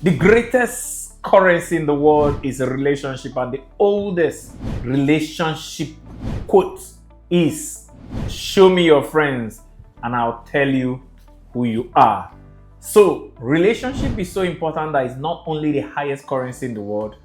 The greatest currency in the world is a relationship, and the oldest relationship quote is, "Show me your friends and I'll tell you who you are." So relationship is so important that it's not only the highest currency in the world,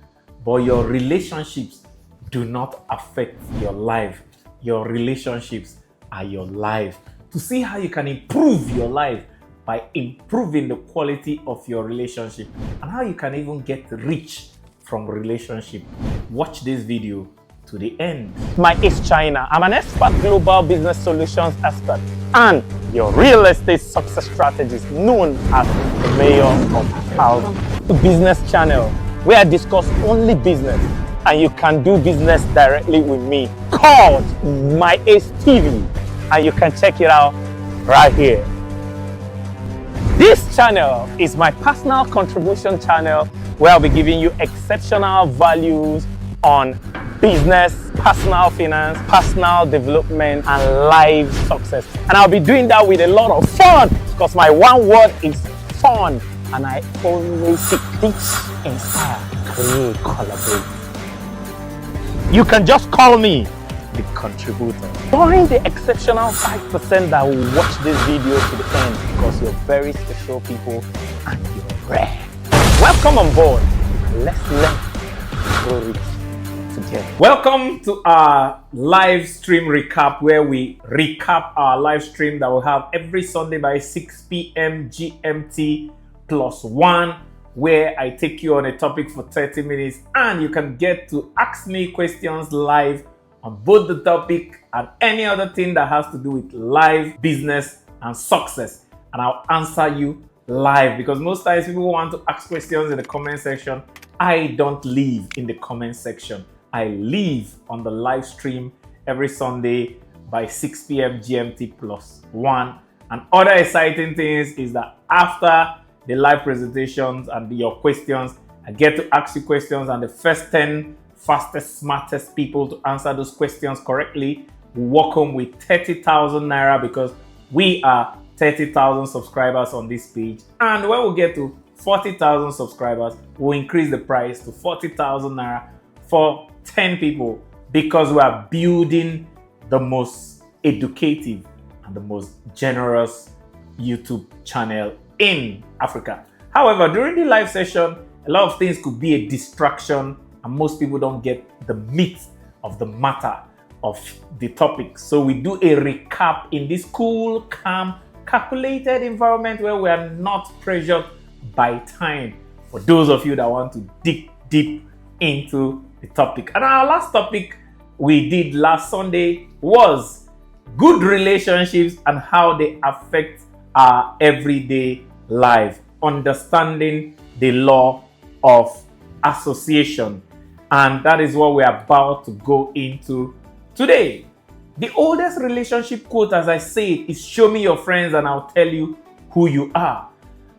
but your relationships do not affect your life. Your relationships are your life. To see how you can improve your life by improving the quality of your relationship and how you can even get rich from relationship, watch this video to the end. My is China. I'm an expert global business solutions expert and your real estate success strategist known as the mayor of House Business Channel, where I discuss only business and you can do business directly with me, called My Ace TV, and you can check it out right here. This channel is my personal contribution channel where I'll be giving you exceptional values on business, personal finance, personal development, and life success. And I'll be doing that with a lot of fun because my one word is fun. And I always seek, teach, inspire, create, collaborate. You can just call me the contributor. Join the exceptional 5% that will watch this video to the end because you're very special people and you're rare. Welcome on board. Let's learn to grow rich together. Welcome to our live stream recap, where we recap our live stream that we'll have every Sunday by 6 p.m. GMT +1, where I take you on a topic for 30 minutes and you can get to ask me questions live on both the topic and any other thing that has to do with life, business, and success. And I'll answer you live because most times people want to ask questions in the comment section. I don't live in the comment section. I live on the live stream every Sunday by 6 p.m. GMT +1. And other exciting things is that after the live presentations and your questions, I get to ask you questions, and the first 10 fastest, smartest people to answer those questions correctly will walk home with 30,000 naira, because we are 30,000 subscribers on this page. And when we get to 40,000 subscribers, we'll increase the price to 40,000 naira for 10 people, because we are building the most educative and the most generous YouTube channel in Africa. However, during the live session, a lot of things could be a distraction and most people don't get the meat of the matter of the topic. So we do a recap in this cool, calm, calculated environment where we are not pressured by time, for those of you that want to dig deep into the topic. And our last topic we did last Sunday was good relationships and how they affect our everyday life, understanding the law of association. And that is what we're about to go into today. The oldest relationship quote, as I said, is "Show me your friends and I'll tell you who you are."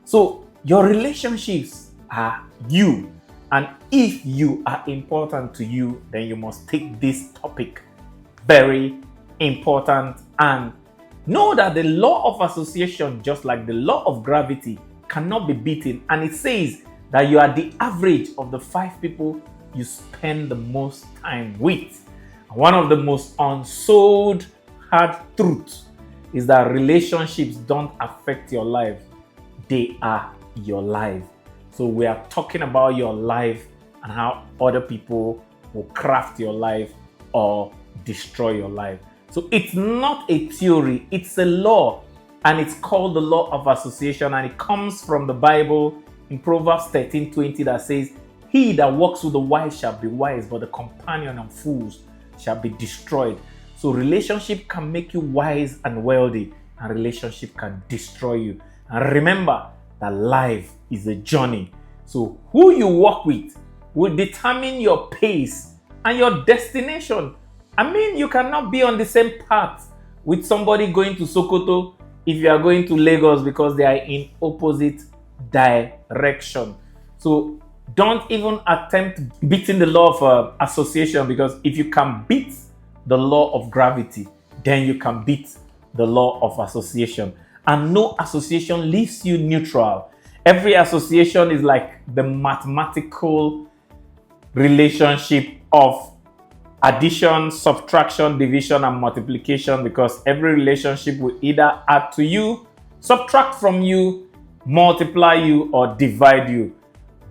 So your relationships are you. And if you are important to you, then you must take this topic very important and know that the law of association, just like the law of gravity, cannot be beaten. And it says that you are the average of the 5 people you spend the most time with. One of the most unsold hard truths is that relationships don't affect your life. They are your life. So we are talking about your life and how other people will craft your life or destroy your life. So it's not a theory, it's a law, and it's called the law of association, and it comes from the Bible in Proverbs 13:20 that says, "He that walks with the wise shall be wise, but the companion of fools shall be destroyed." So relationship can make you wise and wealthy, and relationship can destroy you. And remember that life is a journey. So who you walk with will determine your pace and your destination. I mean, you cannot be on the same path with somebody going to Sokoto if you are going to Lagos, because they are in opposite direction. So don't even attempt beating the law of association, because if you can beat the law of gravity, then you can beat the law of association. And no association leaves you neutral. Every association is like the mathematical relationship of addition, subtraction, division, and multiplication, because every relationship will either add to you, subtract from you, multiply you, or divide you.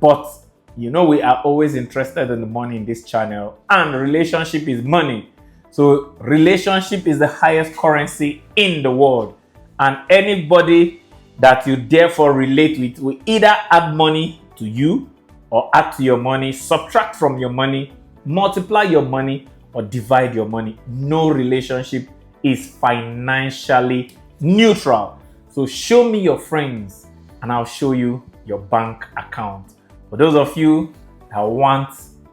But you know, we are always interested in the money in this channel, and relationship is money. So relationship is the highest currency in the world, and anybody that you therefore relate with will either add money to you, or add to your money, subtract from your money, multiply your money, or divide your money. No relationship is financially neutral. So show me your friends and I'll show you your bank account. For those of you that want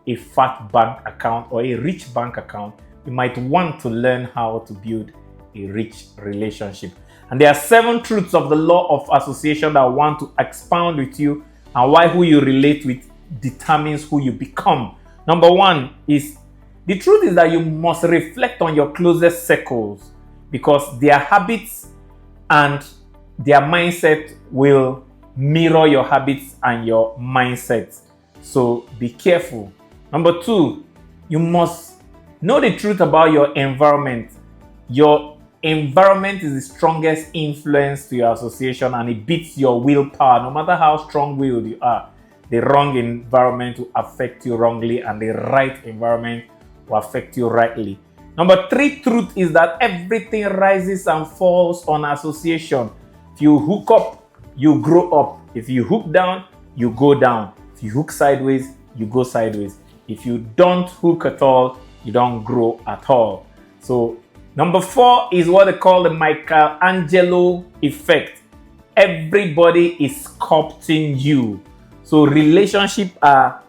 a fat bank account or a rich bank account, you might want to learn how to build a rich relationship. And there are 7 truths of the law of association that I want to expound with you, and why who you relate with determines who you become. Number 1 is, the truth is that you must reflect on your closest circles, because their habits and their mindset will mirror your habits and your mindset. So be careful. Number 2, you must know the truth about your environment. Your environment is the strongest influence to your association, and it beats your willpower. No matter how strong-willed you are, the wrong environment will affect you wrongly, and the right environment will affect you rightly. Number 3 truth is that everything rises and falls on association. If you hook up, you grow up. If you hook down, you go down. If you hook sideways, you go sideways. If you don't hook at all, you don't grow at all. So number 4 is what they call the Michelangelo effect. Everybody is sculpting you. So relationships are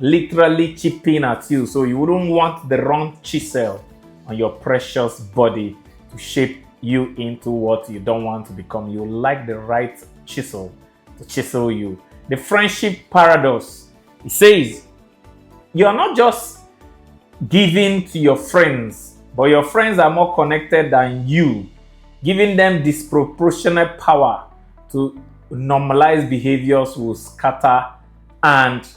literally chipping at you. So you wouldn't want the wrong chisel on your precious body to shape you into what you don't want to become. You like the right chisel to chisel you. The friendship paradox. It says you are not just giving to your friends, but your friends are more connected than you, giving them disproportionate power to normalize behaviors will scatter and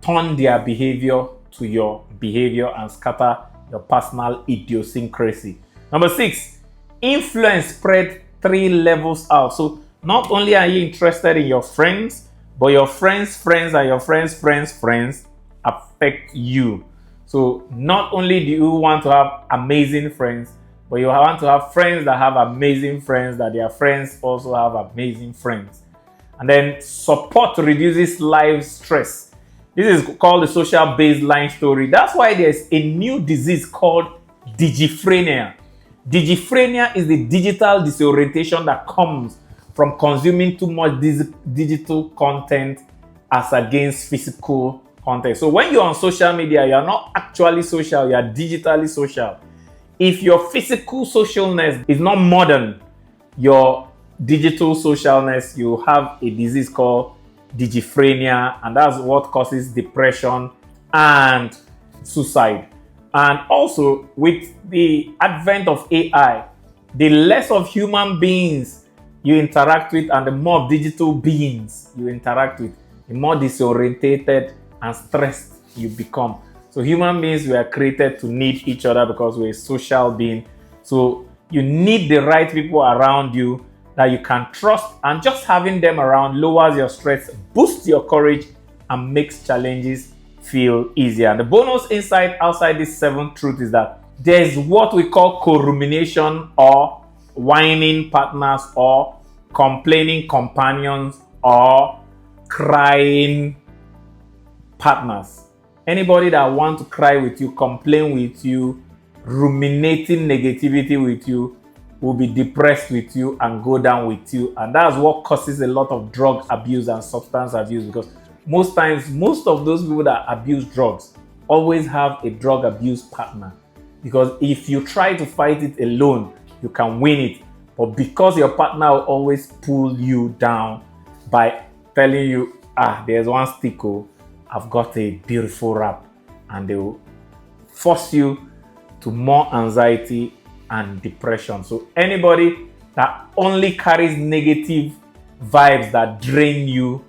turn their behavior to your behavior and scatter your personal idiosyncrasy. Number 6, influence spread 3 levels out. So not only are you interested in your friends, but your friends' friends and your friends' friends affect you. So not only do you want to have amazing friends, but you want to have friends that have amazing friends, that their friends also have amazing friends. And then support reduces life stress. This is called the social baseline story. That's why there's a new disease called digiphrenia. Digiphrenia is the digital disorientation that comes from consuming too much digital content as against physical content. So when you're on social media, you're not actually social, you're digitally social. If your physical socialness is not modern, your digital socialness, you have a disease called digiphrenia, and that's what causes depression and suicide. And also, with the advent of AI, the less of human beings you interact with and the more of digital beings you interact with, the more disorientated and stressed you become. So human beings were created to need each other because we're a social being. So you need the right people around you that you can trust, and just having them around lowers your stress, boosts your courage, and makes challenges feel easier. And the bonus insight outside this 7th truth is that there's what we call co-rumination, or whining partners, or complaining companions, or crying partners. Anybody that wants to cry with you, complain with you, ruminating negativity with you, will be depressed with you and go down with you. And that's what causes a lot of drug abuse and substance abuse, because most times, most of those people that abuse drugs always have a drug abuse partner. Because if you try to fight it alone, you can win it. But because your partner will always pull you down by telling you, there's one stick, I've got a beautiful rap, and they will force you to more anxiety and depression. So anybody that only carries negative vibes that drain you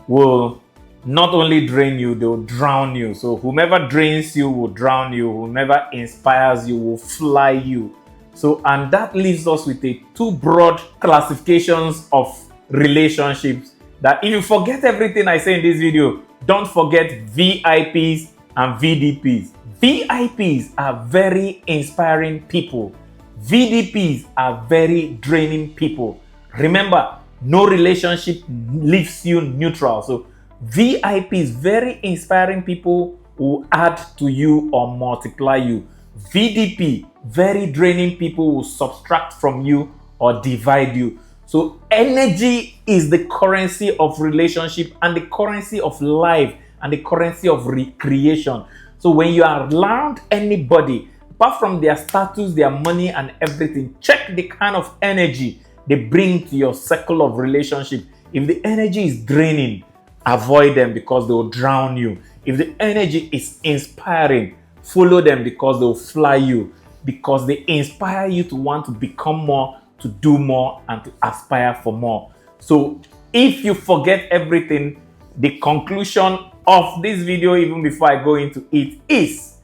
will not only drain you, they'll drown you. So whomever drains you will drown you. Whomever inspires you will fly you. So, and that leaves us with two broad classifications of relationships that if you forget everything I say in this video, don't forget VIPs and VDPs. VIPs are very inspiring people. VDPs are very draining people. Remember, no relationship leaves you neutral. So VIPs, very inspiring people, will add to you or multiply you. VDP, very draining people, will subtract from you or divide you. So energy is the currency of relationship and the currency of life and the currency of recreation. So when you are around anybody, apart from their status, their money and everything, check the kind of energy they bring to your circle of relationship. If the energy is draining, avoid them because they will drown you. If the energy is inspiring, follow them because they will fly you, because they inspire you to want to become more, to do more, and to aspire for more. So if you forget everything, the conclusion of this video, even before I go into it, is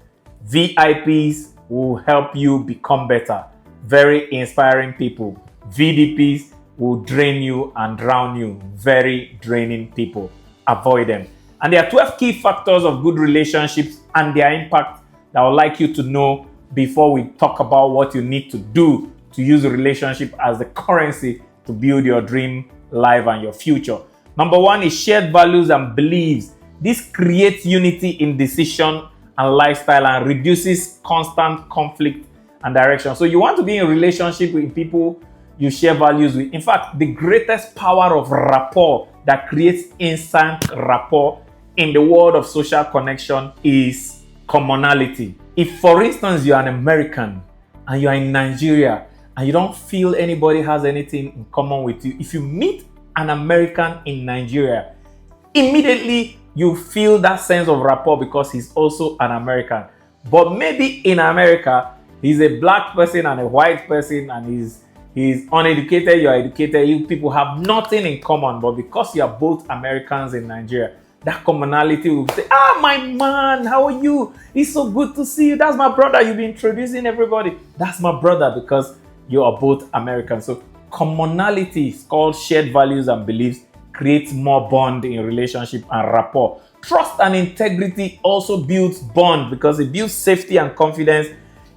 VIPs will help you become better. Very inspiring people. VDPs will drain you and drown you. Very draining people. Avoid them. And there are 12 key factors of good relationships and their impact that I would like you to know before we talk about what you need to do to use a relationship as the currency to build your dream life and your future. Number one is shared values and beliefs. This creates unity in decision and lifestyle and reduces constant conflict and direction. So you want to be in a relationship with people you share values with. In fact, the greatest power of rapport that creates instant rapport in the world of social connection is commonality. If, for instance, you're an American and you're in Nigeria and you don't feel anybody has anything in common with you, if you meet an American in Nigeria, immediately you feel that sense of rapport because he's also an American. But maybe in America, he's a black person and a white person and he's uneducated, you're educated, you people have nothing in common, but because you are both Americans in Nigeria, that commonality will say, ah, my man, how are you? It's so good to see you. That's my brother. You've been introducing everybody. That's my brother because you are both Americans. So commonality is called shared values and beliefs, creates more bond in relationship and rapport. Trust and integrity also builds bond because it builds safety and confidence.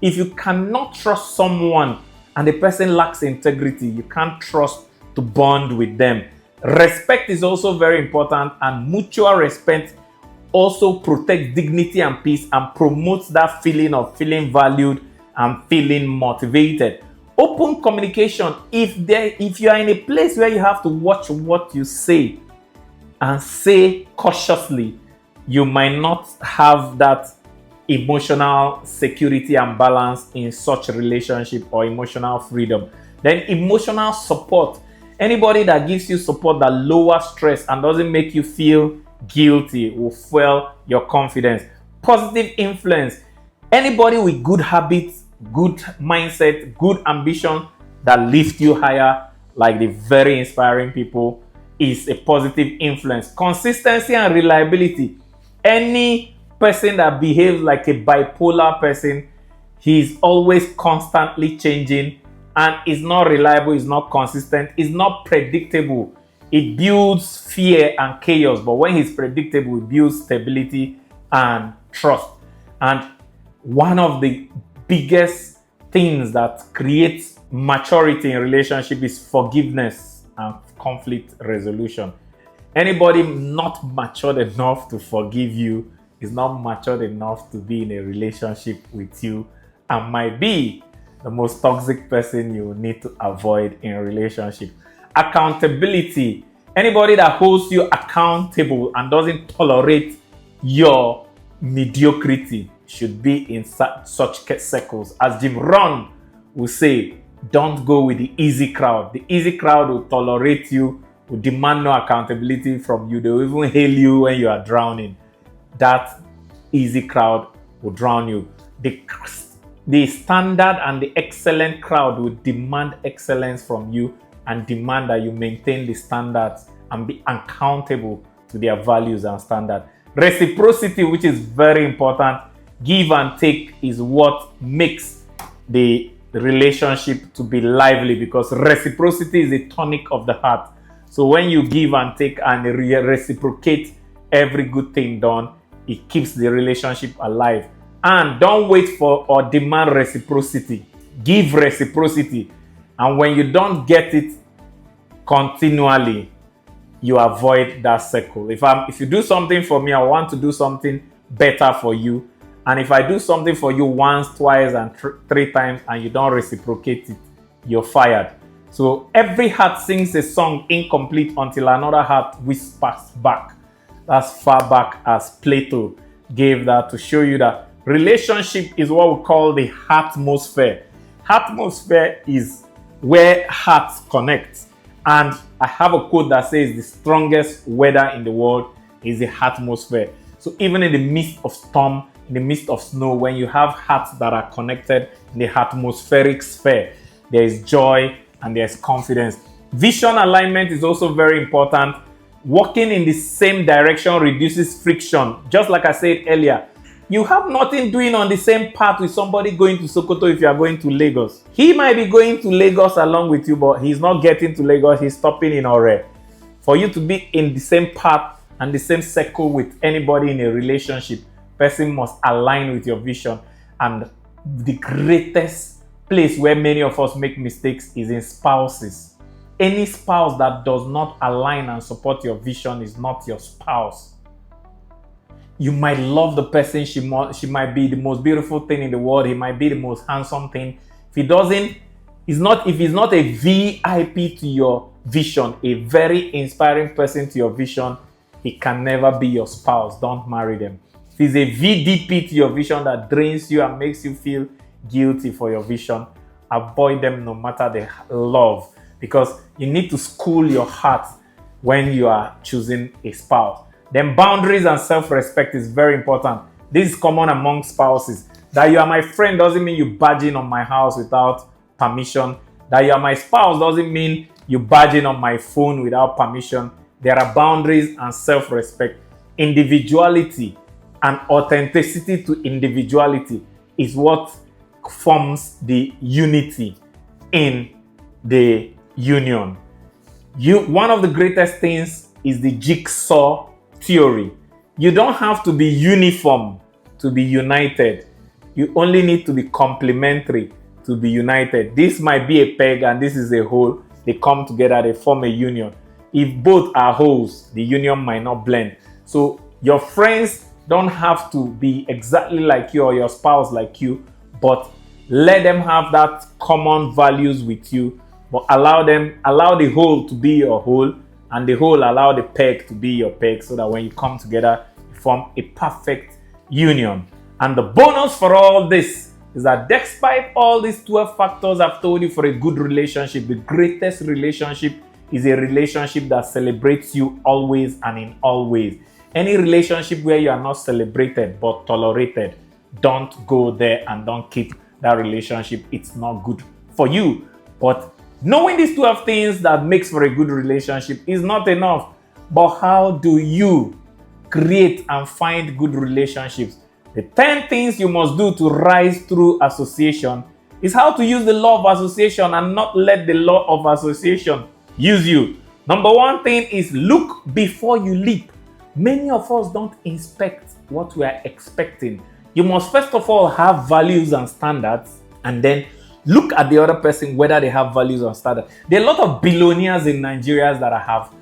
If you cannot trust someone and the person lacks integrity, you can't trust to bond with them. Respect is also very important, and mutual respect also protects dignity and peace and promotes that feeling of feeling valued and feeling motivated. Open communication. If you are in a place where you have to watch what you say and say cautiously, you might not have that emotional security and balance in such a relationship or emotional freedom. Then emotional support. Anybody that gives you support that lowers stress and doesn't make you feel guilty will fuel your confidence. Positive influence. Anybody with good habits, good mindset, good ambition that lift you higher, like the very inspiring people, is a positive influence. Consistency and reliability. Any person that behaves like a bipolar person, he's always constantly changing and is not reliable, is not consistent, is not predictable. It builds fear and chaos, but when he's predictable, it builds stability and trust. And one of the biggest things that creates maturity in relationship is forgiveness and conflict resolution. Anybody not matured enough to forgive you is not matured enough to be in a relationship with you and might be the most toxic person you need to avoid in a relationship. Accountability. Anybody that holds you accountable and doesn't tolerate your mediocrity should be in such circles. As Jim Rohn will say, don't go with the easy crowd. The easy crowd will tolerate you, will demand no accountability from you. They will even hail you when you are drowning. That easy crowd will drown you. The standard and the excellent crowd will demand excellence from you and demand that you maintain the standards and be accountable to to their values and standard. Reciprocity, which is very important. Give and take is what makes the relationship to be lively, because reciprocity is a tonic of the heart. So when you give and take and reciprocate every good thing done, it keeps the relationship alive. And don't wait for or demand reciprocity. Give reciprocity. And when you don't get it continually, you avoid that circle. If you do something for me, I want to do something better for you. And if I do something for you once, twice, and three times, and you don't reciprocate it, you're fired. So every heart sings a song incomplete until another heart whispers back. That's far back as Plato gave that to show you that relationship is what we call the heartmosphere. Heartmosphere is where hearts connect. And I have a quote that says the strongest weather in the world is the heartmosphere. So even in the midst of storm, in the midst of snow, when you have hearts that are connected in the atmospheric sphere, there is joy and there's confidence. Vision alignment is also very important. Walking in the same direction reduces friction. Just like I said earlier, you have nothing doing on the same path with somebody going to Sokoto if you are going to Lagos. He might be going to Lagos along with you, but he's not getting to Lagos. He's stopping in Ore. For you to be in the same path and the same circle with anybody in a relationship, person must align with your vision. And the greatest place where many of us make mistakes is in spouses. Any spouse that does not align and support your vision is not your spouse. You might love the person. She might be the most beautiful thing in the world. He might be the most handsome thing. If he's not a VIP to your vision, a very inspiring person to your vision, he can never be your spouse. Don't marry them. If he's a VDP to your vision that drains you and makes you feel guilty for your vision, avoid them no matter the love, because you need to school your heart when you are choosing a spouse. Then boundaries and self-respect is very important. This is common among spouses. That you are my friend doesn't mean you barge in on my house without permission. That you are my spouse doesn't mean you barge in on my phone without permission. There are boundaries and self-respect. Individuality and authenticity to individuality is what forms the unity in the union. One of the greatest things is the jigsaw theory. You don't have to be uniform to be united. You only need to be complementary to be united. This might be a peg and this is a hole. They come together, they form a union. If both are holes, the union might not blend. So your friends don't have to be exactly like you or your spouse like you, but let them have that common values with you, but allow the hole to be your hole, and the hole allow the peg to be your peg, so that when you come together, you form a perfect union. And the bonus for all this is that despite all these 12 factors I've told you for a good relationship, the greatest relationship is a relationship that celebrates you always and in all ways. Any relationship where you are not celebrated but tolerated, don't go there and don't keep that relationship. It's not good for you. But knowing these 12 things that makes for a good relationship is not enough. But how do you create and find good relationships? The 10 things you must do to rise through association is how to use the law of association and not let the law of association use you. Number one thing is look before you leap. Many of us don't inspect what we are expecting. You must first of all have values and standards, and then look at the other person whether they have values and standards. There are a lot of billionaires in Nigeria that I have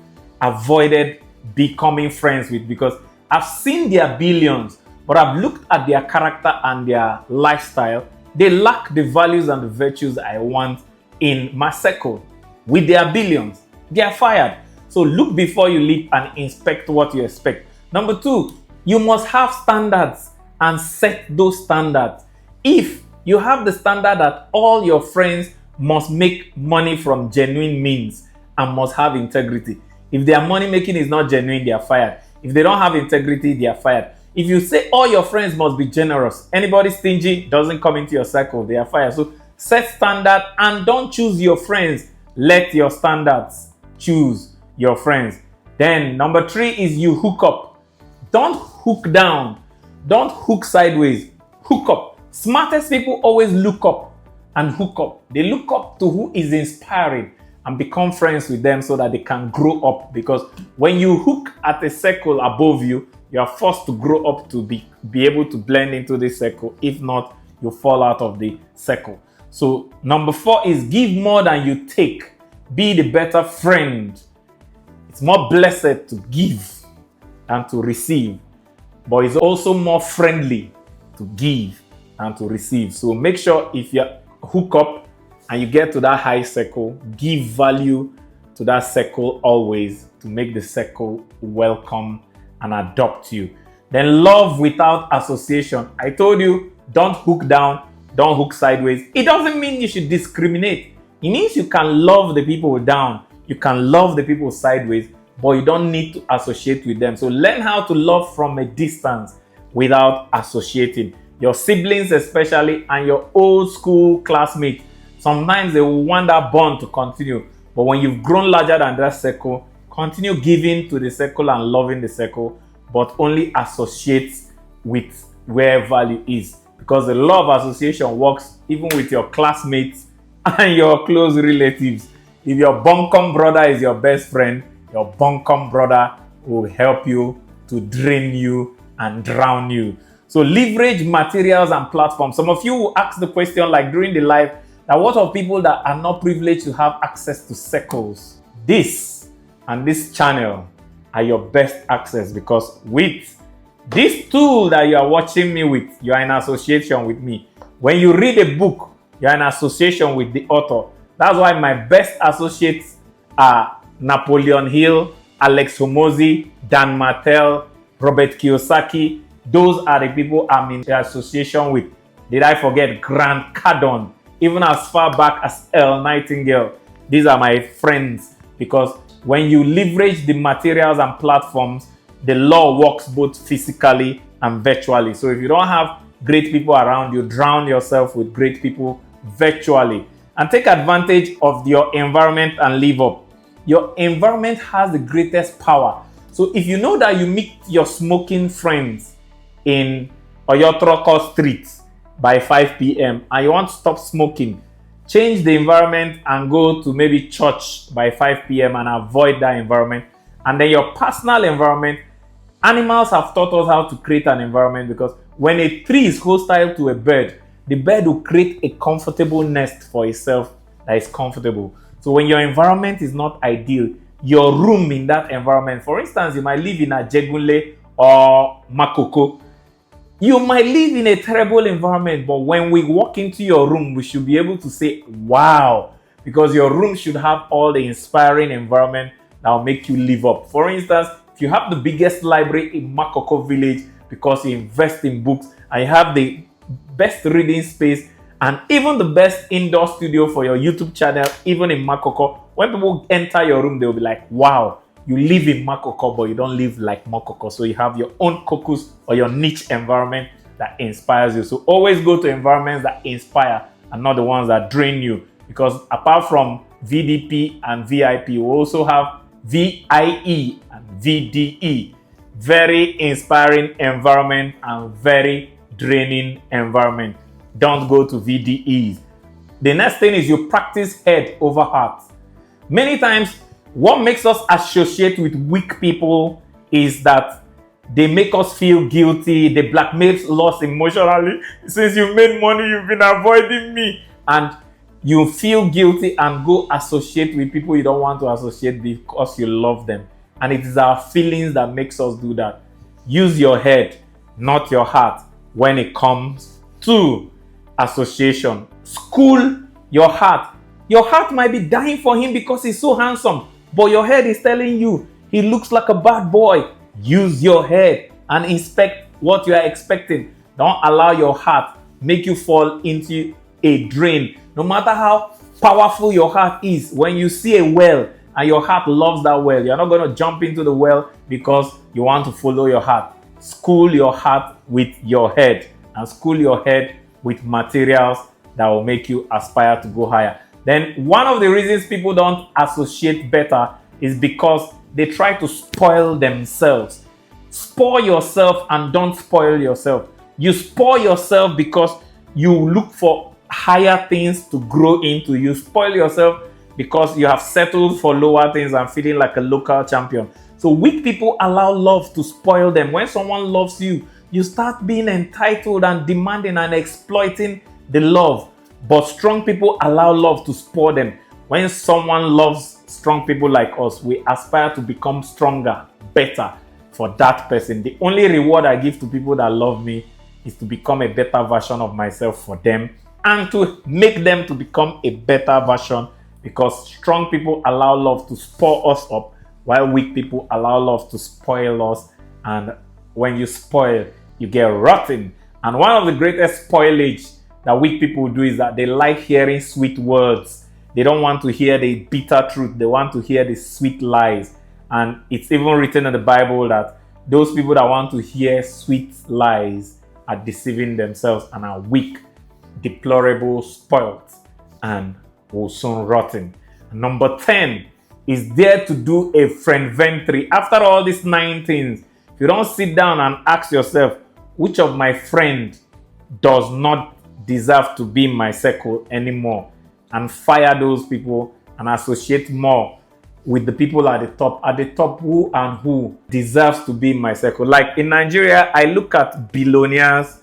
avoided becoming friends with because I've seen their billions, but I've looked at their character and their lifestyle. They lack the values and the virtues I want in my circle. With their billions, they are fired. So look before you leap and inspect what you expect. Number two, you must have standards and set those standards. If you have the standard that all your friends must make money from genuine means and must have integrity. If their money making is not genuine, they are fired. If they don't have integrity, they are fired. If you say all your friends must be generous, anybody stingy doesn't come into your circle, they are fired. So set standard and don't choose your friends. Let your standards choose your friends. Then number 3 is you hook up. Don't hook down. Don't hook sideways. Hook up. Smartest people always look up and hook up. They look up to who is inspiring and become friends with them so that they can grow up. Because when you hook at a circle above you, you are forced to grow up to be able to blend into this circle. If not, you fall out of the circle. So number 4 is give more than you take. Be the better friend. It's more blessed to give than to receive, but it's also more friendly to give than to receive. So make sure if you hook up and you get to that high circle, give value to that circle always to make the circle welcome and adopt you. Then love without association. I told you, don't hook down, don't hook sideways. It doesn't mean you should discriminate. It means you can love the people down, you can love the people sideways, but you don't need to associate with them. So learn how to love from a distance without associating. Your siblings especially and your old school classmates, sometimes they will want that bond to continue. But when you've grown larger than that circle, continue giving to the circle and loving the circle, but only associate with where value is. Because the law of association works even with your classmates and your close relatives. If your bunkum brother is your best friend, your bunkum brother will help you to drain you and drown you. So leverage materials and platforms. Some of you will ask the question, like during the live, that what of people that are not privileged to have access to circles? This and this channel are your best access, because with this tool that you are watching me with, you are in association with me. When you read a book, you are in association with the author. That's why my best associates are Napoleon Hill, Alex Hormozi, Dan Martell, Robert Kiyosaki. Those are the people I'm in association with. Did I forget Grant Cardone? Even as far back as Elle Nightingale. These are my friends, because when you leverage the materials and platforms, the law works both physically and virtually. So if you don't have great people around you, drown yourself with great people virtually. And take advantage of your environment and live up. Your environment has the greatest power. So if you know that you meet your smoking friends in Oyotroko Street by 5 p.m. and you want to stop smoking, change the environment and go to maybe church by 5 p.m. and avoid that environment. And then your personal environment, animals have taught us how to create an environment, because when a tree is hostile to a bird, the bird will create a comfortable nest for itself that is comfortable. So when your environment is not ideal, your room in that environment, for instance, you might live in Ajegunle or Makoko, you might live in a terrible environment, but when we walk into your room, we should be able to say, wow, because your room should have all the inspiring environment that will make you live up. For instance, if you have the biggest library in Makoko village because you invest in books and you have the best reading space and even the best indoor studio for your YouTube channel, even in Makoko, when people enter your room, they'll be like, wow, you live in Makoko, but you don't live like Makoko. So you have your own caucus or your niche environment that inspires you. So always go to environments that inspire and not the ones that drain you. Because apart from VDP and VIP, we also have VIE and VDE. Very inspiring environment and very draining environment. Don't go to VDEs. The next thing is you practice head over heart. Many times, what makes us associate with weak people is that they make us feel guilty. They blackmail us emotionally. Since you made money, you've been avoiding me. And you feel guilty and go associate with people you don't want to associate because you love them. And it is our feelings that makes us do that. Use your head, not your heart, when it comes to association. School your heart. Your heart might be dying for him because he's so handsome, but your head is telling you he looks like a bad boy. Use your head and inspect what you are expecting. Don't allow your heart make you fall into a drain. No matter how powerful your heart is, when you see a well and your heart loves that well, you're not going to jump into the well because you want to follow your heart. School your heart with your head, and school your head with materials that will make you aspire to go higher. Then one of the reasons people don't associate better is because they try to spoil themselves. Spoil yourself and don't spoil yourself. You spoil yourself because you look for higher things to grow into. You spoil yourself because you have settled for lower things and feeling like a local champion. So weak people allow love to spoil them. When someone loves you, you start being entitled and demanding and exploiting the love. But strong people allow love to spoil them. When someone loves strong people like us, we aspire to become stronger, better for that person. The only reward I give to people that love me is to become a better version of myself for them and to make them to become a better version, because strong people allow love to spoil us up while weak people allow love to spoil us. And when you spoil, you get rotten. And one of the greatest spoilage that weak people do is that they like hearing sweet words. They don't want to hear the bitter truth. They want to hear the sweet lies. And it's even written in the Bible that those people that want to hear sweet lies are deceiving themselves and are weak, deplorable, spoiled, and will soon rotten. Number 10 is there to do a friendventory. After all these 9 things, if you don't sit down and ask yourself, which of my friend does not deserve to be in my circle anymore, and fire those people and associate more with the people at the top who and who deserves to be in my circle. Like in Nigeria, I look at billionaires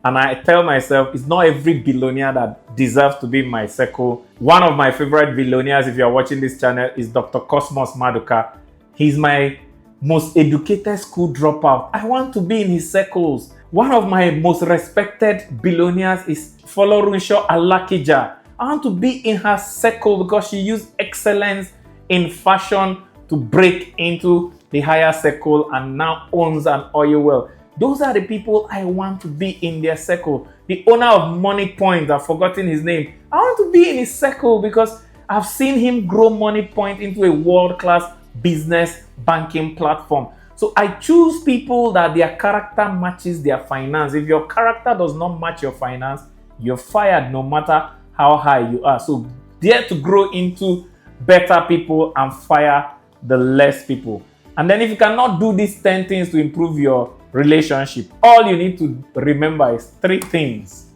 and I tell myself, it's not every billionaire that deserves to be in my circle. One of my favorite billionaires, if you're watching this channel, is Dr. Cosmos Maduka. He's my most educated school dropout. I want to be in his circles. One of my most respected billionaires is Folorunsho Alakija. I want to be in her circle because she used excellence in fashion to break into the higher circle and now owns an oil well. Those are the people I want to be in their circle. The owner of Money Point, I've forgotten his name. I want to be in his circle because I've seen him grow Money Point into a world-class business banking platform. So I choose people that their character matches their finance. If your character does not match your finance, you're fired no matter how high you are. So dare to grow into better people and fire the less people. And then if you cannot do these 10 things to improve your relationship, all you need to remember is 3 things.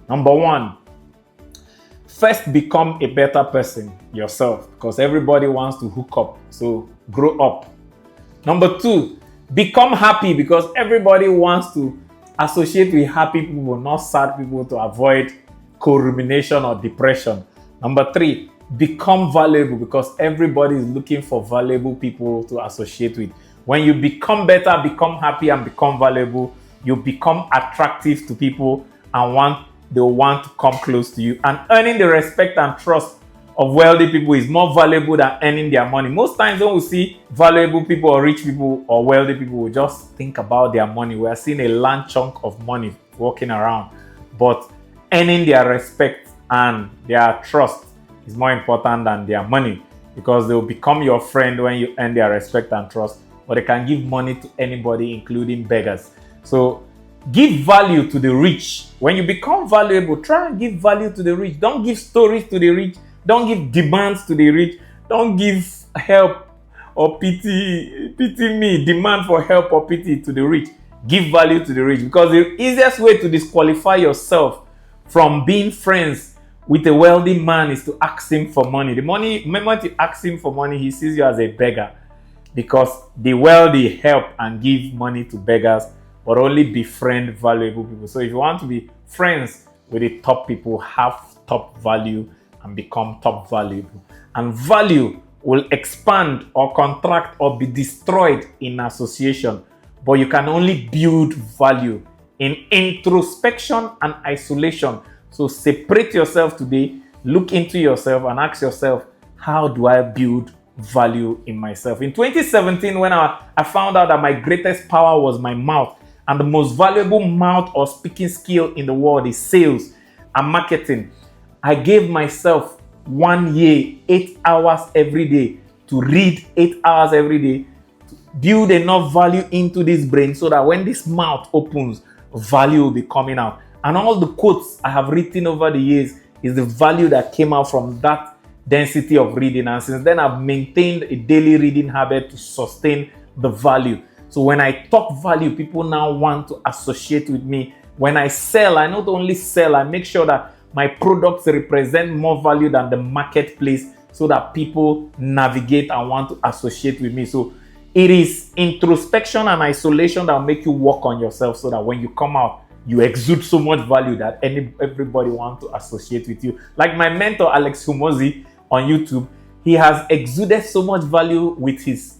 Number 1, first become a better person yourself, because everybody wants to hook up. So grow up. Number 2, become happy, because everybody wants to associate with happy people, not sad people, to avoid co-rumination or depression. Number 3, become valuable, because everybody is looking for valuable people to associate with. When you become better, become happy, and become valuable, you become attractive to people and they'll want to come close to you. And earning the respect and trust of wealthy people is more valuable than earning their money. Most times when we see valuable people or rich people or wealthy people, we just think about their money. We are seeing a land chunk of money walking around. But earning their respect and their trust is more important than their money, because they'll become your friend when you earn their respect and trust. But they can give money to anybody, including beggars. So give value to the rich. When you become valuable, try and give value to the rich. Don't give stories to the rich. Don't give demands to the rich. Don't give help or pity me, demand for help or pity to the rich. Give value to the rich, because the easiest way to disqualify yourself from being friends with a wealthy man is to ask him for money. The moment you ask him for money, he sees you as a beggar, because the wealthy help and give money to beggars, but only befriend valuable people. So if you want to be friends with the top people, have top value and become top valuable. And value will expand or contract or be destroyed in association, but you can only build value in introspection and isolation. So separate yourself today, look into yourself and ask yourself, how do I build value in myself? In 2017, when I found out that my greatest power was my mouth, and the most valuable mouth or speaking skill in the world is sales and marketing, I gave myself 1 year, 8 hours every day to read 8 hours every day, to build enough value into this brain so that when this mouth opens, value will be coming out. And all the quotes I have written over the years is the value that came out from that density of reading, and since then I've maintained a daily reading habit to sustain the value. So when I talk value, people now want to associate with me. When I sell, I not only sell, I make sure that my products represent more value than the marketplace, so that people navigate and want to associate with me. So it is introspection and isolation that will make you work on yourself, so that when you come out, you exude so much value that everybody wants to associate with you. Like my mentor, Alex Humozi on YouTube, he has exuded so much value with his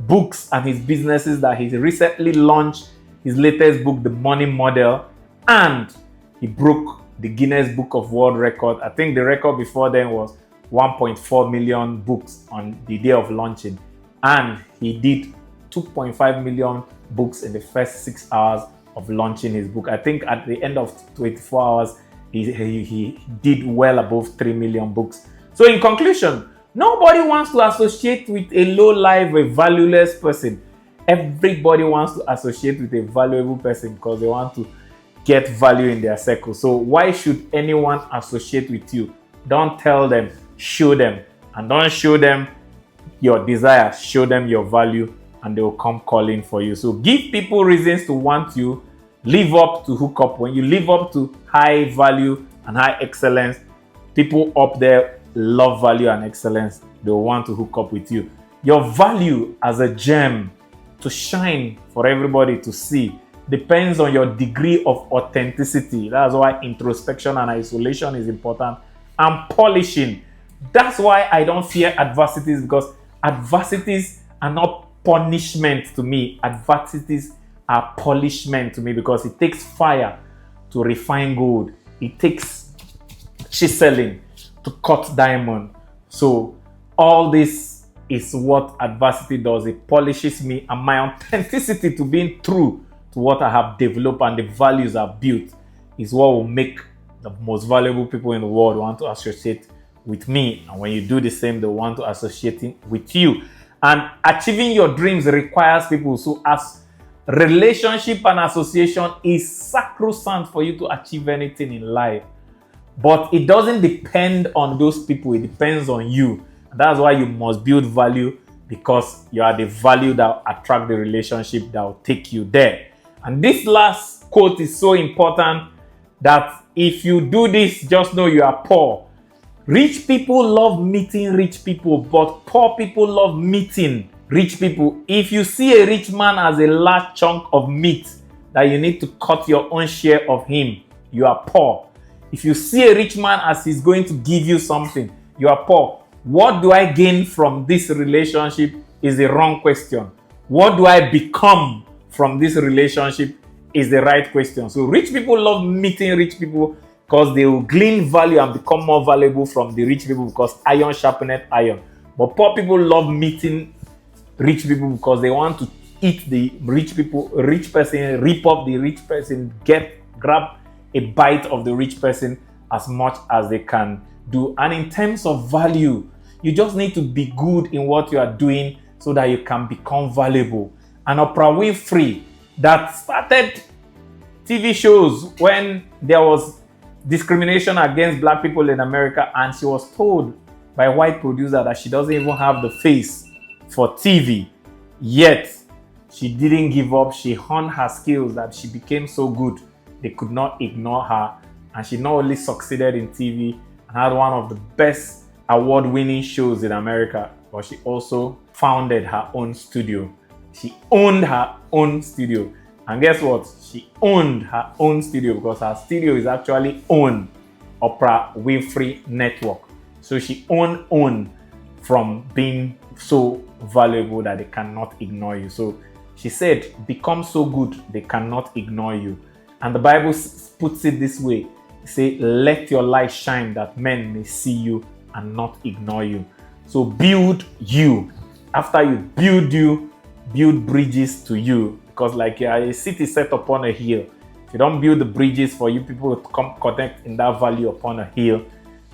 books and his businesses that he recently launched his latest book, The Money Model, and he broke the Guinness Book of World Record. I think the record before then was 1.4 million books on the day of launching, and he did 2.5 million books in the first 6 hours of launching his book. I think at the end of 24 hours, he did well above 3 million books. So in conclusion, nobody wants to associate with a low life, a valueless person. Everybody wants to associate with a valuable person because they want to get value in their circle. So why should anyone associate with you? Don't tell them, show them. And don't show them your desire, show them your value, and they will come calling for you. So give people reasons to want you. Live up to hook up. When you live up to high value and high excellence, people up there love value and excellence. They will want to hook up with you. Your value as a gem to shine for everybody to see depends on your degree of authenticity. That's why introspection and isolation is important. And polishing. That's why I don't fear adversities, because adversities are not punishment to me. Adversities are polishment to me, because it takes fire to refine gold. It takes chiseling to cut diamond. So all this is what adversity does. It polishes me, and my authenticity to being true to what I have developed and the values I've built is what will make the most valuable people in the world want to associate with me. And when you do the same, they want to associate with you. And achieving your dreams requires people. So as relationship and association is sacrosanct for you to achieve anything in life. But it doesn't depend on those people. It depends on you. And that's why you must build value, because you are the value that will attract the relationship that will take you there. And this last quote is so important, that if you do this, just know you are poor. Rich people love meeting rich people, but poor people love meeting rich people. If you see a rich man as a large chunk of meat that you need to cut your own share of him, you are poor. If you see a rich man as he's going to give you something, you are poor. What do I gain from this relationship is a wrong question. What do I become from this relationship is the right question. So rich people love meeting rich people because they will glean value and become more valuable from the rich people, because iron sharpeneth iron. But poor people love meeting rich people because they want to eat the rich person, rip up the rich person, grab a bite of the rich person as much as they can do. And in terms of value, you just need to be good in what you are doing so that you can become valuable. And Oprah Winfrey, that started TV shows when there was discrimination against black people in America, and she was told by a white producer that she doesn't even have the face for TV. Yet she didn't give up. She honed her skills that she became so good they could not ignore her, and she not only succeeded in TV and had one of the best award-winning shows in America, but she also founded her own studio. She owned her own studio. And guess what? She owned her own studio because her studio is actually owned Oprah Winfrey Network. So she owned from being so valuable that they cannot ignore you. So she said, become so good they cannot ignore you. And the Bible puts it this way. It says, let your light shine that men may see you and not ignore you. So build you. After you, build bridges to you. Because like a city set upon a hill, if you don't build the bridges for you people to come connect in that valley upon a hill,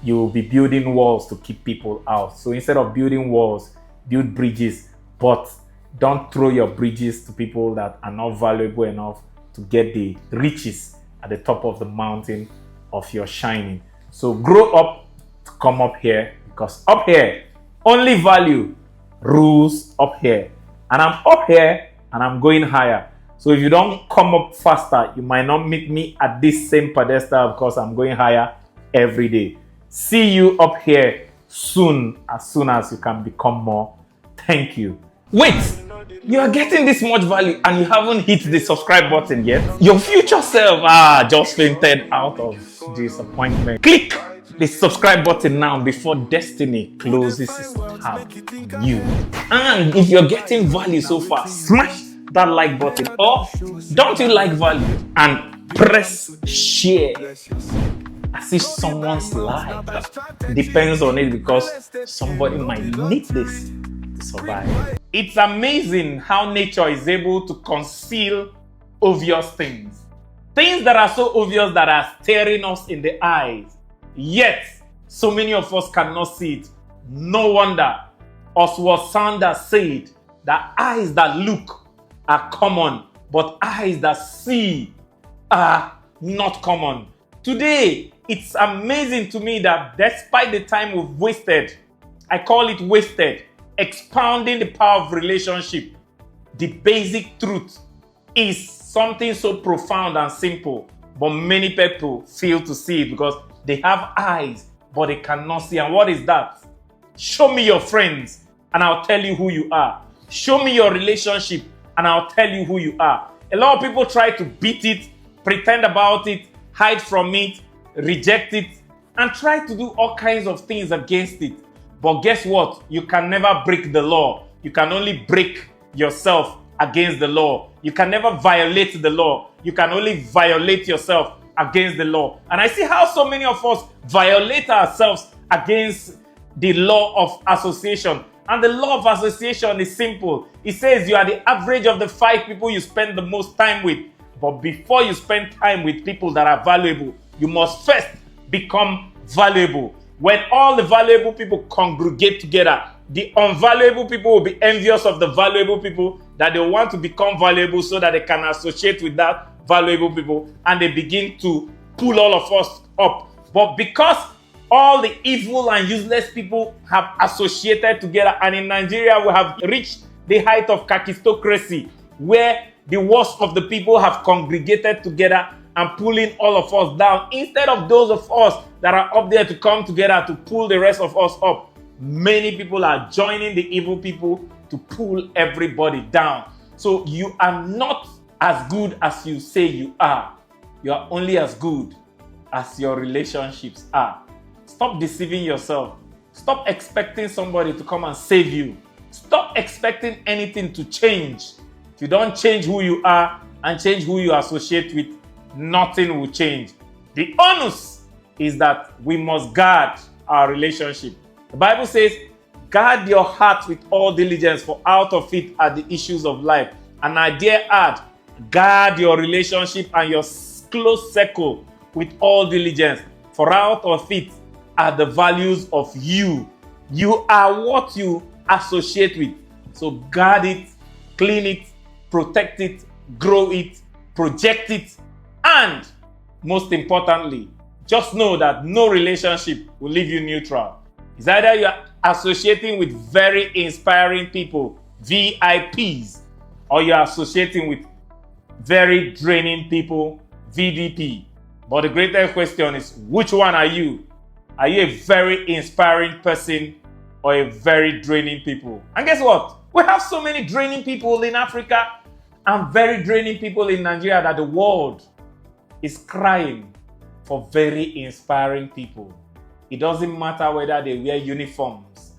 you will be building walls to keep people out. So instead of building walls, build bridges. But don't throw your bridges to people that are not valuable enough to get the riches at the top of the mountain of your shining. So grow up to come up here, Because up here, only value rules up here. And I'm up here and I'm going higher. So if you don't come up faster, you might not meet me at this same pedestal because I'm going higher every day. See you up here soon as you can become more. Thank you. Wait, you are getting this much value and you haven't hit the subscribe button yet? Your future self just fainted out of disappointment. Click the subscribe button now before destiny closes its tab on you. And if you're getting value so far, smash that like button, or don't you like value and press share as if someone's life depends on it, because somebody might need this to survive. It's amazing how nature is able to conceal obvious things that are so obvious that are staring us in the eyes, yet so many of us cannot see it. No wonder Oswald Sanders said that eyes that look are common, but eyes that see are not common. Today, it's amazing to me that despite the time we've wasted, I call it wasted, expounding the power of relationship, the basic truth is something so profound and simple, but many people fail to see it because they have eyes, but they cannot see. And what is that? Show me your friends, and I'll tell you who you are. Show me your relationship, and I'll tell you who you are. A lot of people try to beat it, pretend about it, hide from it, reject it, and try to do all kinds of things against it. But guess what? You can never break the law. You can only break yourself against the law. You can never violate the law. You can only violate yourself against the law. And I see how so many of us violate ourselves against the law of association. And the law of association is simple. It says you are the average of the 5 people you spend the most time with. But before you spend time with people that are valuable, you must first become valuable. When all the valuable people congregate together, the unvaluable people will be envious of the valuable people, that they want to become valuable so that they can associate with that valuable people, and they begin to pull all of us up. But because all the evil and useless people have associated together, and in Nigeria we have reached the height of kakistocracy, where the worst of the people have congregated together and pulling all of us down, instead of those of us that are up there to come together to pull the rest of us up. Many people are joining the evil people to pull everybody down. So you are not as good as you say you are. You are only as good as your relationships are. Stop deceiving yourself. Stop expecting somebody to come and save you. Stop expecting anything to change. If you don't change who you are and change who you associate with, nothing will change. The onus is that we must guard our relationship. The Bible says, guard your heart with all diligence, for out of it are the issues of life. And I dare add, guard your relationship and your close circle with all diligence, for out of it are the values of you. You are what you associate with. So guard it, clean it, protect it, grow it, project it, and most importantly, just know that no relationship will leave you neutral. It's either you are associating with very inspiring people, VIPs, or you are associating with very draining people, VDP. But the greater question is, which one are you? Are you a very inspiring person or a very draining people? And guess what? We have so many draining people in Africa and very draining people in Nigeria that the world is crying for very inspiring people. It doesn't matter whether they wear uniforms,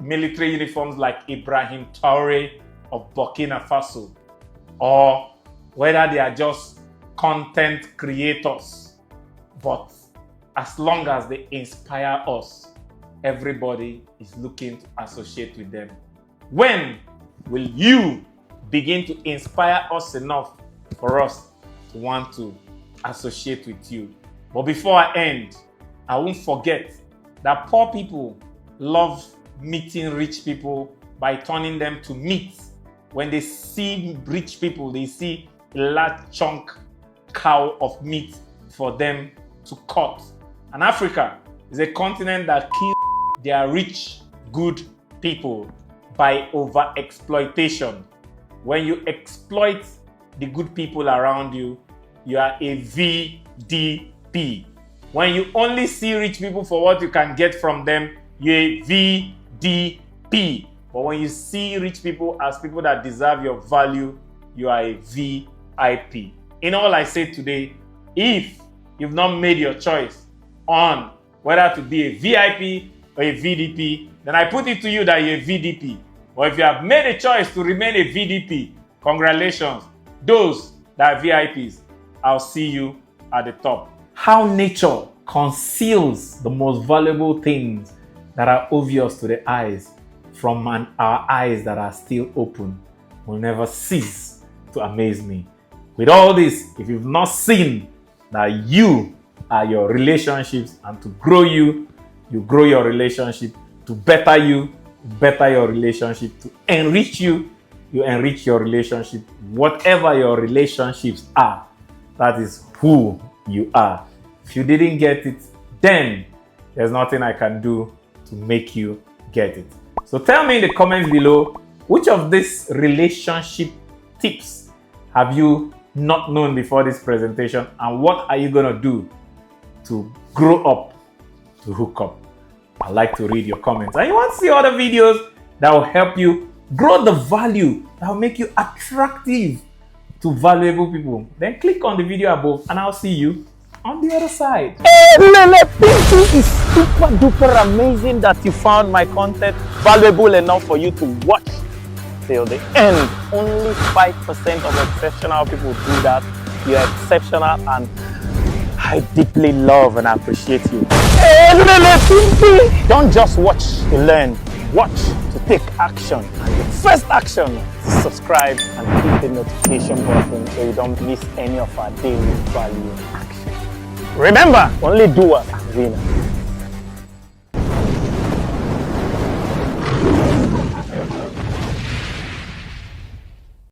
military uniforms like Ibrahim Traore of Burkina Faso, or whether they are just content creators. But as long as they inspire us, everybody is looking to associate with them. When will you begin to inspire us enough for us to want to associate with you? But before I end, I won't forget that poor people love meeting rich people by turning them to meat. When they see rich people, they see a large chunk cow of meat for them to cut. And Africa is a continent that kills they are rich, good people by over-exploitation. When you exploit the good people around you, you are a VDP. When you only see rich people for what you can get from them, you're a VDP. But when you see rich people as people that deserve your value, you are a VIP. In all I say today, if you've not made your choice on whether to be a VIP or a VDP, then I put it to you that you're a VDP. But if you have made a choice to remain a VDP, congratulations. Those that are VIPs, I'll see you at the top. How nature conceals the most valuable things that are obvious to the eyes from our eyes that are still open will never cease to amaze me. With all this, if you've not seen that you are your relationships, and to grow you, you grow your relationship, to better you, better your relationship, to enrich you, you enrich your relationship. Whatever your relationships are, that is who you are. If you didn't get it, then there's nothing I can do to make you get it. So tell me in the comments below, which of these relationship tips have you not known before this presentation, and what are you going to do to grow up, to hook up? I like to read your comments. And you want to see other videos that will help you grow the value, that will make you attractive to valuable people, then click on the video above and I'll see you on the other side. Hey, Lele, it is super duper amazing that you found my content valuable enough for you to watch till the end. Only 5% of exceptional people do that. You're exceptional and I deeply love and appreciate you. Hey, Lele, don't just watch to learn, watch to take action. And the first action is subscribe and hit the notification button so you don't miss any of our daily value action. Remember, only doers are winners.